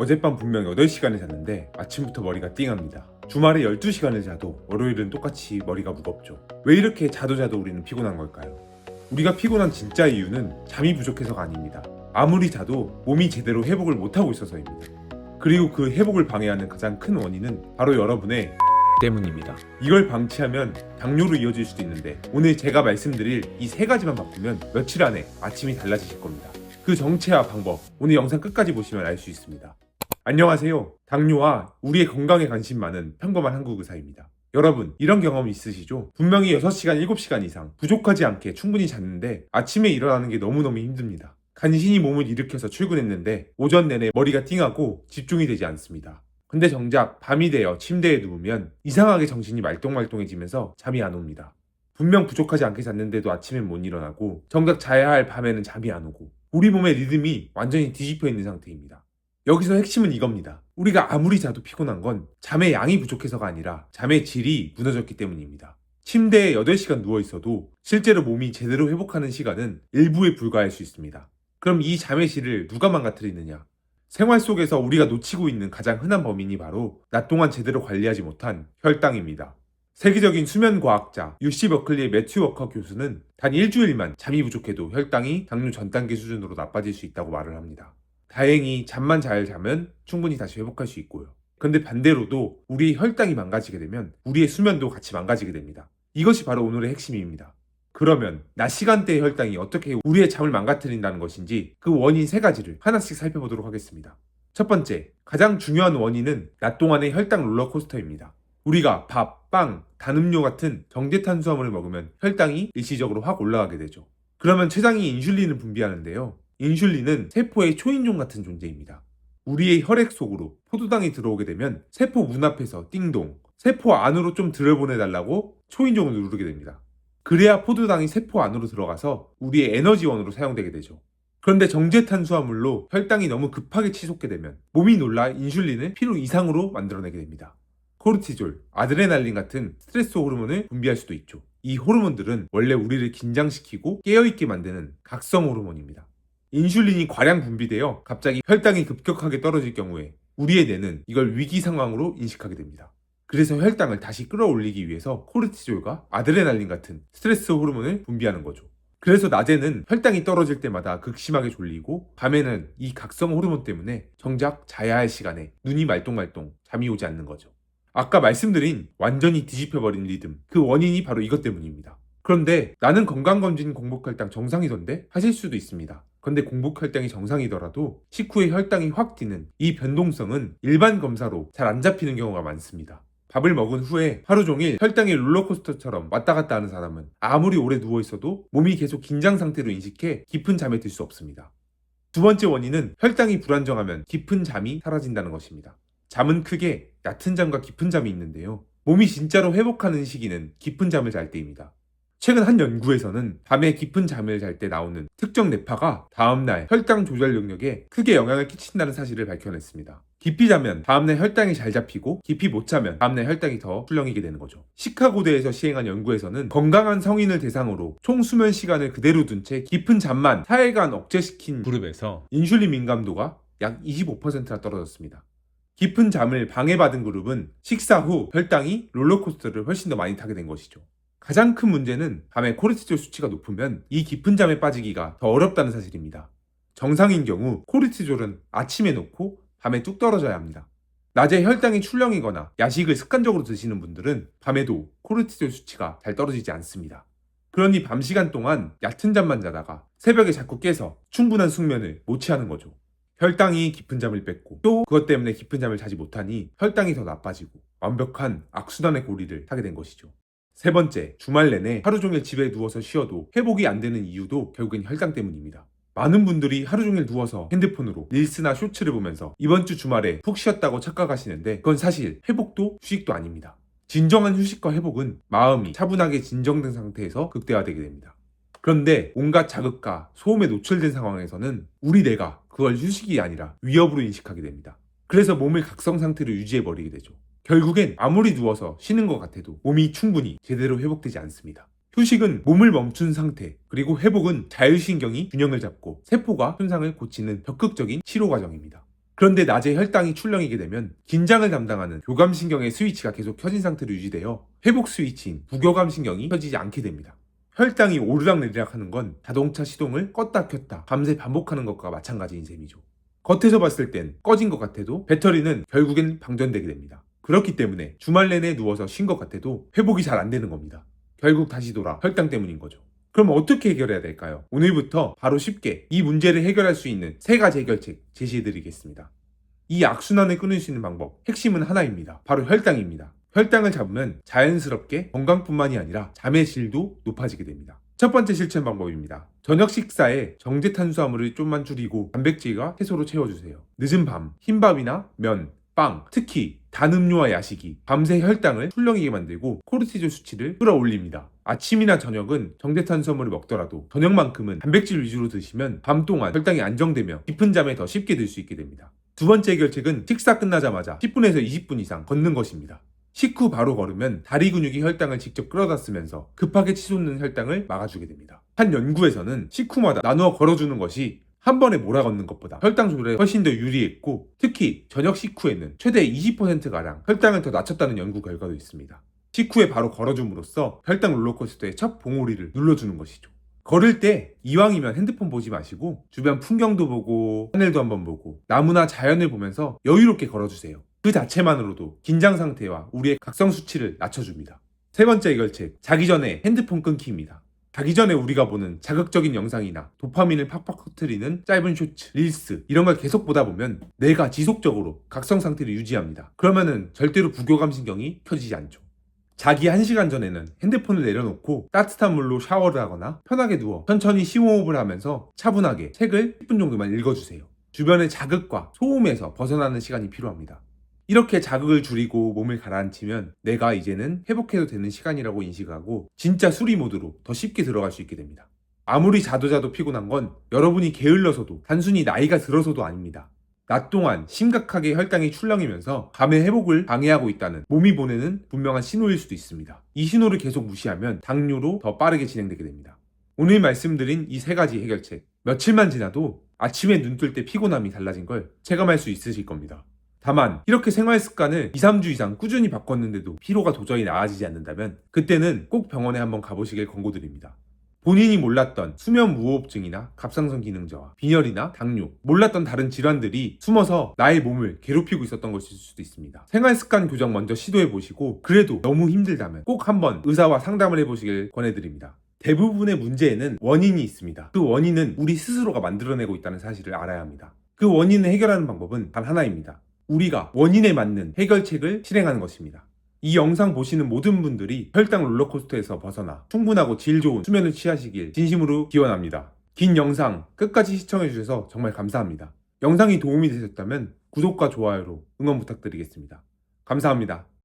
어젯밤 분명 8시간을 잤는데 아침부터 머리가 띵합니다. 주말에 12시간을 자도 월요일은 똑같이 머리가 무겁죠. 왜 이렇게 자도 우리는 피곤한 걸까요? 우리가 피곤한 진짜 이유는 잠이 부족해서가 아닙니다. 아무리 자도 몸이 제대로 회복을 못하고 있어서입니다. 그리고 그 회복을 방해하는 가장 큰 원인은 바로 여러분의 때문입니다. 이걸 방치하면 당뇨로 이어질 수도 있는데 오늘 제가 말씀드릴 이 3가지만 바꾸면 며칠 안에 아침이 달라지실 겁니다. 그 정체와 방법, 오늘 영상 끝까지 보시면 알 수 있습니다. 안녕하세요. 당뇨와 우리의 건강에 관심 많은 평범한 한국 의사입니다. 여러분, 이런 경험 있으시죠? 분명히 6시간, 7시간 이상 부족하지 않게 충분히 잤는데 아침에 일어나는 게 너무너무 힘듭니다. 간신히 몸을 일으켜서 출근했는데 오전 내내 머리가 띵하고 집중이 되지 않습니다. 근데 정작 밤이 되어 침대에 누우면 이상하게 정신이 말똥말똥해지면서 잠이 안 옵니다. 분명 부족하지 않게 잤는데도 아침엔 못 일어나고 정작 자야 할 밤에는 잠이 안 오고 우리 몸의 리듬이 완전히 뒤집혀 있는 상태입니다. 여기서 핵심은 이겁니다. 우리가 아무리 자도 피곤한 건 잠의 양이 부족해서가 아니라 잠의 질이 무너졌기 때문입니다. 침대에 8시간 누워있어도 실제로 몸이 제대로 회복하는 시간은 일부에 불과할 수 있습니다. 그럼 이 잠의 질을 누가 망가뜨리느냐? 생활 속에서 우리가 놓치고 있는 가장 흔한 범인이 바로 낮 동안 제대로 관리하지 못한 혈당입니다. 세계적인 수면 과학자 UC 버클리의 매튜 워커 교수는 단 일주일만 잠이 부족해도 혈당이 당뇨 전 단계 수준으로 나빠질 수 있다고 말을 합니다. 다행히 잠만 잘 자면 충분히 다시 회복할 수 있고요. 그런데 반대로도 우리의 혈당이 망가지게 되면 우리의 수면도 같이 망가지게 됩니다. 이것이 바로 오늘의 핵심입니다. 그러면 낮 시간대의 혈당이 어떻게 우리의 잠을 망가뜨린다는 것인지 그 원인 3가지를 하나씩 살펴보도록 하겠습니다. 첫 번째, 가장 중요한 원인은 낮 동안의 혈당 롤러코스터입니다. 우리가 밥, 빵, 단음료 같은 정제 탄수화물을 먹으면 혈당이 일시적으로 확 올라가게 되죠. 그러면 췌장이 인슐린을 분비하는데요. 인슐린은 세포의 초인종 같은 존재입니다. 우리의 혈액 속으로 포도당이 들어오게 되면 세포 문 앞에서 띵동, 세포 안으로 좀 들여보내달라고 초인종을 누르게 됩니다. 그래야 포도당이 세포 안으로 들어가서 우리의 에너지원으로 사용되게 되죠. 그런데 정제 탄수화물로 혈당이 너무 급하게 치솟게 되면 몸이 놀라 인슐린을 필요 이상으로 만들어내게 됩니다. 코르티졸, 아드레날린 같은 스트레스 호르몬을 분비할 수도 있죠. 이 호르몬들은 원래 우리를 긴장시키고 깨어있게 만드는 각성 호르몬입니다. 인슐린이 과량 분비되어 갑자기 혈당이 급격하게 떨어질 경우에 우리의 뇌는 이걸 위기 상황으로 인식하게 됩니다. 그래서 혈당을 다시 끌어올리기 위해서 코르티졸과 아드레날린 같은 스트레스 호르몬을 분비하는 거죠. 그래서 낮에는 혈당이 떨어질 때마다 극심하게 졸리고 밤에는 이 각성 호르몬 때문에 정작 자야 할 시간에 눈이 말똥말똥 잠이 오지 않는 거죠. 아까 말씀드린 완전히 뒤집혀버린 리듬, 그 원인이 바로 이것 때문입니다. 그런데 나는 건강검진 공복혈당 정상이던데 하실 수도 있습니다. 그런데 공복혈당이 정상이더라도 식후에 혈당이 확 뛰는 이 변동성은 일반 검사로 잘 안 잡히는 경우가 많습니다. 밥을 먹은 후에 하루 종일 혈당이 롤러코스터처럼 왔다 갔다 하는 사람은 아무리 오래 누워있어도 몸이 계속 긴장 상태로 인식해 깊은 잠에 들 수 없습니다. 두 번째 원인은 혈당이 불안정하면 깊은 잠이 사라진다는 것입니다. 잠은 크게 얕은 잠과 깊은 잠이 있는데요. 몸이 진짜로 회복하는 시기는 깊은 잠을 잘 때입니다. 최근 한 연구에서는 밤에 깊은 잠을 잘 때 나오는 특정 뇌파가 다음날 혈당 조절 능력에 크게 영향을 끼친다는 사실을 밝혀냈습니다. 깊이 자면 다음날 혈당이 잘 잡히고 깊이 못 자면 다음날 혈당이 더 출렁이게 되는 거죠. 시카고대에서 시행한 연구에서는 건강한 성인을 대상으로 총 수면 시간을 그대로 둔 채 깊은 잠만 4일간 억제시킨 그룹에서 인슐린 민감도가 약 25%나 떨어졌습니다. 깊은 잠을 방해받은 그룹은 식사 후 혈당이 롤러코스터를 훨씬 더 많이 타게 된 것이죠. 가장 큰 문제는 밤에 코르티졸 수치가 높으면 이 깊은 잠에 빠지기가 더 어렵다는 사실입니다. 정상인 경우 코르티졸은 아침에 놓고 밤에 뚝 떨어져야 합니다. 낮에 혈당이 출렁이거나 야식을 습관적으로 드시는 분들은 밤에도 코르티졸 수치가 잘 떨어지지 않습니다. 그러니 밤 시간 동안 얕은 잠만 자다가 새벽에 자꾸 깨서 충분한 숙면을 못 취하는 거죠. 혈당이 깊은 잠을 뺏고 또 그것 때문에 깊은 잠을 자지 못하니 혈당이 더 나빠지고 완벽한 악순환의 고리를 타게 된 것이죠. 세 번째, 주말 내내 하루 종일 집에 누워서 쉬어도 회복이 안 되는 이유도 결국엔 혈당 때문입니다. 많은 분들이 하루 종일 누워서 핸드폰으로 릴스나 쇼츠를 보면서 이번 주 주말에 푹 쉬었다고 착각하시는데 그건 사실 회복도 휴식도 아닙니다. 진정한 휴식과 회복은 마음이 차분하게 진정된 상태에서 극대화되게 됩니다. 그런데 온갖 자극과 소음에 노출된 상황에서는 우리 뇌가 그걸 휴식이 아니라 위협으로 인식하게 됩니다. 그래서 몸을 각성 상태로 유지해버리게 되죠. 결국엔 아무리 누워서 쉬는 것 같아도 몸이 충분히 제대로 회복되지 않습니다. 휴식은 몸을 멈춘 상태, 그리고 회복은 자율신경이 균형을 잡고 세포가 손상을 고치는 적극적인 치료 과정입니다. 그런데 낮에 혈당이 출렁이게 되면 긴장을 담당하는 교감신경의 스위치가 계속 켜진 상태로 유지되어 회복 스위치인 부교감신경이 켜지지 않게 됩니다. 혈당이 오르락내리락 하는 건 자동차 시동을 껐다 켰다 밤새 반복하는 것과 마찬가지인 셈이죠. 겉에서 봤을 땐 꺼진 것 같아도 배터리는 결국엔 방전되게 됩니다. 그렇기 때문에 주말 내내 누워서 쉰 것 같아도 회복이 잘 안 되는 겁니다. 결국 다시 돌아 혈당 때문인 거죠. 그럼 어떻게 해결해야 될까요? 오늘부터 바로 쉽게 이 문제를 해결할 수 있는 3가지 해결책 제시해드리겠습니다. 이 악순환을 끊을 수 있는 방법, 핵심은 하나입니다. 바로 혈당입니다. 혈당을 잡으면 자연스럽게 건강뿐만이 아니라 잠의 질도 높아지게 됩니다. 첫 번째 실천 방법입니다. 저녁 식사에 정제 탄수화물을 좀만 줄이고 단백질과 채소로 채워주세요. 늦은 밤, 흰밥이나 면, 빵, 특히 단 음료와 야식이 밤새 혈당을 출렁이게 만들고 코르티졸 수치를 끌어올립니다. 아침이나 저녁은 정제 탄수화물을 먹더라도 저녁만큼은 단백질 위주로 드시면 밤 동안 혈당이 안정되며 깊은 잠에 더 쉽게 들 수 있게 됩니다. 두 번째 해결책은 식사 끝나자마자 10분에서 20분 이상 걷는 것입니다. 식후 바로 걸으면 다리 근육이 혈당을 직접 끌어다 쓰면서 급하게 치솟는 혈당을 막아주게 됩니다. 한 연구에서는 식후마다 나누어 걸어주는 것이 한 번에 몰아 걷는 것보다 혈당 조절에 훨씬 더 유리했고, 특히 저녁 식후에는 최대 20%가량 혈당을 더 낮췄다는 연구 결과도 있습니다. 식후에 바로 걸어줌으로써 혈당 롤러코스터의 첫 봉우리를 눌러주는 것이죠. 걸을 때 이왕이면 핸드폰 보지 마시고 주변 풍경도 보고 하늘도 한번 보고 나무나 자연을 보면서 여유롭게 걸어주세요. 그 자체만으로도 긴장 상태와 우리의 각성 수치를 낮춰줍니다. 세 번째 해결책, 자기 전에 핸드폰 끊기입니다. 자기 전에 우리가 보는 자극적인 영상이나 도파민을 팍팍 터뜨리는 짧은 쇼츠, 릴스 이런 걸 계속 보다 보면 뇌가 지속적으로 각성 상태를 유지합니다. 그러면은 절대로 부교감신경이 켜지지 않죠. 자기 1시간 전에는 핸드폰을 내려놓고 따뜻한 물로 샤워를 하거나 편하게 누워 천천히 심호흡을 하면서 차분하게 책을 10분 정도만 읽어주세요. 주변의 자극과 소음에서 벗어나는 시간이 필요합니다. 이렇게 자극을 줄이고 몸을 가라앉히면 내가 이제는 회복해도 되는 시간이라고 인식하고 진짜 수리 모드로 더 쉽게 들어갈 수 있게 됩니다. 아무리 자도 피곤한 건 여러분이 게을러서도 단순히 나이가 들어서도 아닙니다. 낮 동안 심각하게 혈당이 출렁이면서 밤의 회복을 방해하고 있다는 몸이 보내는 분명한 신호일 수도 있습니다. 이 신호를 계속 무시하면 당뇨로 더 빠르게 진행되게 됩니다. 오늘 말씀드린 이 3가지 해결책, 며칠만 지나도 아침에 눈 뜰 때 피곤함이 달라진 걸 체감할 수 있으실 겁니다. 다만 이렇게 생활 습관을 2-3주 이상 꾸준히 바꿨는데도 피로가 도저히 나아지지 않는다면 그때는 꼭 병원에 한번 가보시길 권고드립니다. 본인이 몰랐던 수면 무호흡증이나 갑상선 기능 저하, 빈혈이나 당뇨, 몰랐던 다른 질환들이 숨어서 나의 몸을 괴롭히고 있었던 것일 수도 있습니다. 생활 습관 교정 먼저 시도해보시고 그래도 너무 힘들다면 꼭 한번 의사와 상담을 해보시길 권해드립니다. 대부분의 문제에는 원인이 있습니다. 그 원인은 우리 스스로가 만들어내고 있다는 사실을 알아야 합니다. 그 원인을 해결하는 방법은 단 하나입니다. 우리가 원인에 맞는 해결책을 실행하는 것입니다. 이 영상 보시는 모든 분들이 혈당 롤러코스터에서 벗어나 충분하고 질 좋은 수면을 취하시길 진심으로 기원합니다. 긴 영상 끝까지 시청해주셔서 정말 감사합니다. 영상이 도움이 되셨다면 구독과 좋아요로 응원 부탁드리겠습니다. 감사합니다.